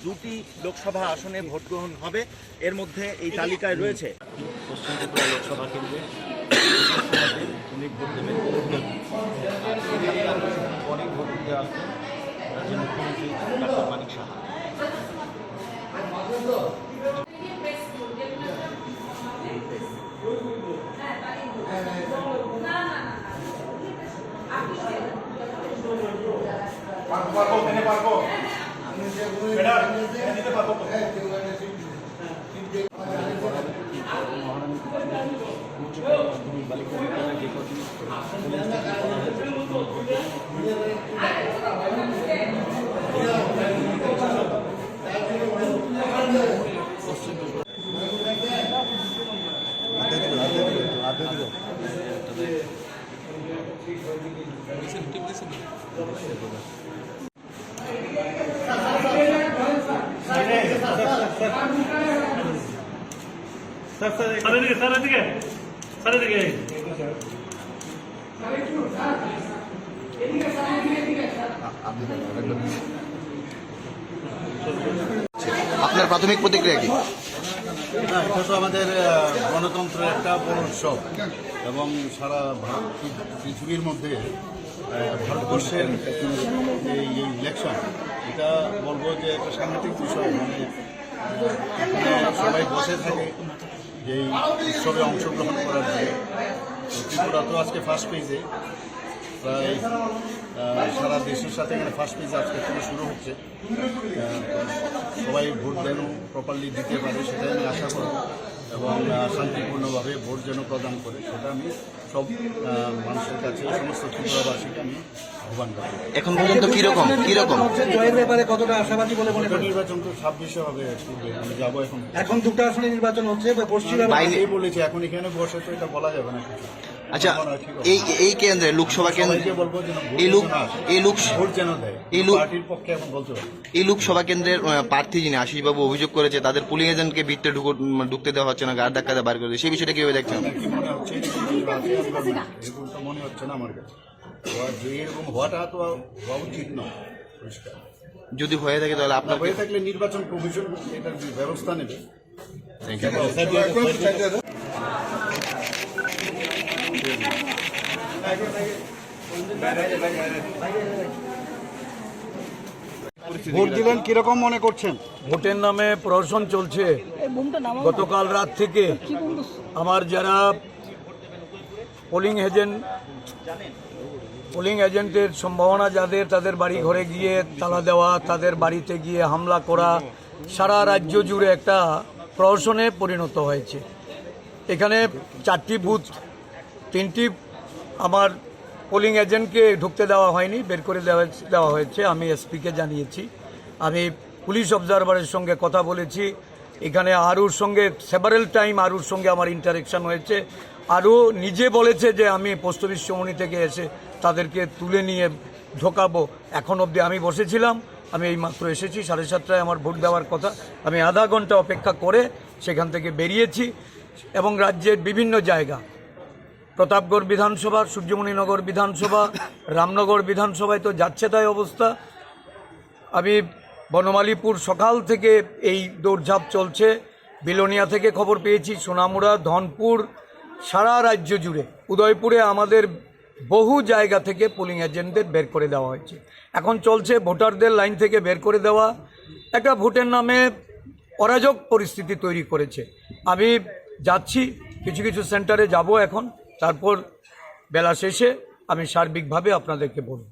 2টি লোকসভা আসনে ভোট গ্রহণ হবে। এর মধ্যে এই তালিকায় রয়েছে পশ্চিম ত্রিপুরা লোকসভা কেন্দ্রে উনি ভোট দেবেন অনেক ভোট দিতে আসবেন রাজ্যের মুখ্যমন্ত্রী ডক্টর মানিক সাহা। আপনার প্রাথমিক প্রতিক্রিয়া কি? এটা তো আমাদের গণতন্ত্রের একটা বড় উৎসব এবং সারা পৃথিবীর মধ্যে ভারতবর্ষের এই ইলেকশন এটা বলবো যে একটা সাংঘাতিক বিষয়। মানে সবাই বসে থাকে যে এই উৎসবে অংশগ্রহণ করার জন্য। ত্রিপুরা তো আজকে ফার্স্ট পেজে, প্রায় সারা দেশের সাথে এখানে ফার্স্ট পেজ আজকে থেকে শুরু হচ্ছে। সবাই ভোট যেন প্রপারলি দিতে পারে সেটাই আমি আশা করব এবং শান্তিপূর্ণভাবে ভোট যেন প্রদান করে সেটা আমি সব মানুষের কাছে সমস্ত ত্রিপুরাবাসীকে আমি আহ্বান করি। এখন পর্যন্ত কিরকম জয়ের ব্যাপারে কতটা আশাবাদী বলে মনে করেন? নির্বাচন তো 26-এ হবে, আমি যাবো এখন দুটো আসনে নির্বাচন হচ্ছে বলেছি, এখন এখানে বসে তো এটা বলা যাবে না কিছু। আচ্ছা, এই কেন্দ্রে লোকসভা কেন্দ্রে বলবো যেন ভোট যেন দেয়, পার্টির পক্ষে এখন বলতে পারবো। এই লোকসভা কেন্দ্রের প্রার্থী যিনি আশিসবাবু অভিযোগ করেছে তাদের পুলিং এজেন্টকে ভিতরে ঢুকতে দেওয়া হচ্ছে না, গাড় ধাক্কা দিয়ে বার করে দিয়ে, সেই বিষয়টা কিভাবে দেখছেন? কি মনে হচ্ছে এরকম তো মনে হচ্ছে না আমার কাছে। যে এরকম হওয়াটা তো হওয়া উচিত নয়। পরিষ্কার যদি হয়ে থাকে তাহলে আপনার হয়ে থাকলে নির্বাচন কমিশন এটার ব্যবস্থা নেবে। ভোট দিলেন কিরকম মনে করছেন? ভোটের নামে প্রহসন চলছে গতকাল রাত থেকে। আমার যারা পোলিং এজেন্টের সম্ভাবনা যাদের, তাদের বাড়ি ঘরে গিয়ে তালা দেওয়া, তাদের বাড়িতে গিয়ে হামলা করা, সারা রাজ্য জুড়ে একটা প্রহসনে পরিণত হয়েছে। এখানে 4টি বুথ, 3টি আমার পোলিং এজেন্টকে ঢুকতে দেওয়া হয়নি, বের করে দেওয়া হয়েছে। আমি এসপিকে জানিয়েছি, আমি পুলিশ অবজারভারের সঙ্গে কথা বলেছি। এখানে আরুর সঙ্গে সেভারেল টাইম আরুর সঙ্গে আমার ইন্টারেকশন হয়েছে। আরও নিজে বলেছে যে আমি পোস্ট অফিস চৌমনি থেকে এসে তাদেরকে তুলে নিয়ে ঢোকাবো। এখন অবধি আমি বসেছিলাম, আমি এইমাত্র এসেছি, 7:30টায় আমার ভোট দেওয়ার কথা। আমি আধা ঘন্টা অপেক্ষা করে সেখান থেকে বেরিয়েছি এবং রাজ্যের বিভিন্ন জায়গা, প্রতাপগড় বিধানসভা, সূর্যমণিনগর বিধানসভা, রামনগর বিধানসভায় তো যাচ্ছে তাই অবস্থা। আমি বনমালীপুর সকাল থেকে এই দৌড়ঝাঁপ চলছে। বিলোনিয়া থেকে খবর পেয়েছি, সোনামুড়া, ধনপুর, সারা রাজ্য জুড়ে, উদয়পুরে আমাদের বহু জায়গা থেকে পোলিং এজেন্টদের বের করে দেওয়া হয়েছে। এখন চলছে ভোটারদের লাইন থেকে বের করে দেওয়া, একটা ভোটের নামে অরাজক পরিস্থিতি তৈরি করেছে। আমি যাচ্ছি, কিছু কিছু সেন্টারে যাব এখন, তারপর বেলা শেষে আমি সার্বিকভাবে আপনাদেরকে বলব।